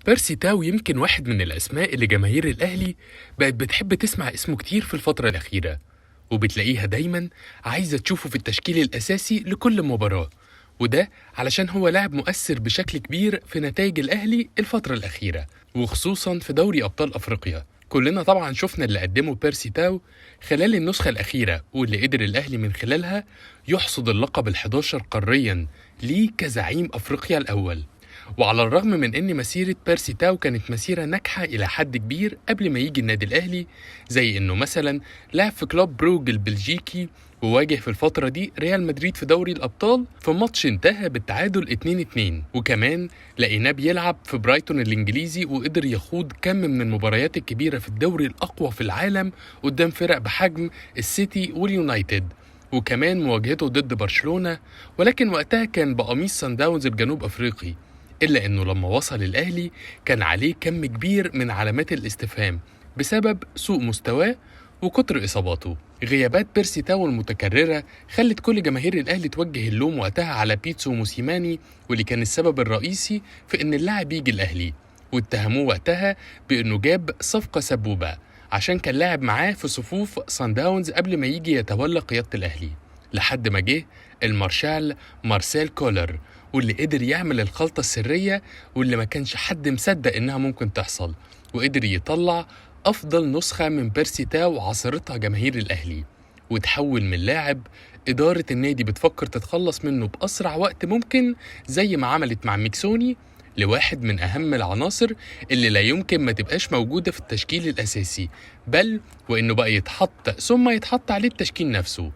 بيرسي تاو يمكن واحد من الأسماء اللي جماهير الأهلي بقت بتحب تسمع اسمه كتير في الفترة الأخيرة، وبتلاقيها دايما عايزة تشوفه في التشكيل الأساسي لكل مباراة، وده علشان هو لاعب مؤثر بشكل كبير في نتائج الأهلي الفترة الأخيرة، وخصوصا في دوري أبطال أفريقيا. كلنا طبعا شفنا اللي قدمه بيرسي تاو خلال النسخة الأخيرة، واللي قدر الأهلي من خلالها يحصد اللقب ال11 قاريا ليه كزعيم أفريقيا الأول. وعلى الرغم من ان مسيرة بيرسي تاو كانت مسيرة ناجحة الى حد كبير قبل ما يجي النادي الاهلي، زي انه مثلا لعب في كلوب بروج البلجيكي، وواجه في الفترة دي ريال مدريد في دوري الابطال في ماتش انتهى بالتعادل 2-2، وكمان لقيناه بيلعب في برايتون الانجليزي وقدر يخوض كم من المباريات الكبيرة في الدوري الاقوى في العالم قدام فرق بحجم السيتي واليونايتد، وكمان مواجهته ضد برشلونة، ولكن وقتها كان بقميص سان داونز الجنوب افريقي. إلا إنه لما وصل الأهلي كان عليه كم كبير من علامات الاستفهام بسبب سوء مستواه وكتر إصاباته. غيابات بيرسي تاو المتكررة خلت كل جماهير الأهلي توجه اللوم وقتها على بيتسو موسيماني، واللي كان السبب الرئيسي في إن اللاعب يجي الأهلي، واتهموه وقتها بإنه جاب صفقة سبوبة عشان كان لاعب معاه في صفوف سان داونز قبل ما يجي يتولى قيادة الأهلي، لحد ما جه المارشال مارسيل كولر، واللي قدر يعمل الخلطة السرية واللي ما كانش حد مصدق إنها ممكن تحصل، وقدر يطلع أفضل نسخة من بيرسي تاو عاصرتها جماهير الأهلي، وتحول من لاعب إدارة النادي بتفكر تتخلص منه بأسرع وقت ممكن زي ما عملت مع ميكسوني، لواحد من أهم العناصر اللي لا يمكن ما تبقاش موجودة في التشكيل الأساسي، بل وإنه بقى يتحط ثم يتحط عليه التشكيل نفسه.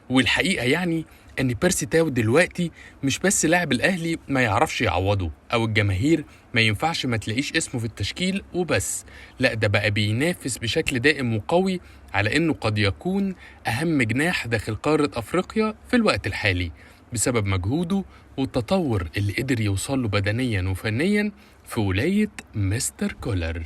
والحقيقة يعني ان بيرسي تاو دلوقتي مش بس لاعب الاهلي ما يعرفش يعوضه، او الجماهير ما ينفعش ما تلاقيش اسمه في التشكيل وبس، لا ده بقى بينافس بشكل دائم وقوي على انه قد يكون اهم جناح داخل قارة افريقيا في الوقت الحالي، بسبب مجهوده والتطور اللي قدر يوصله بدنيا وفنيا في ولاية مستر كولر.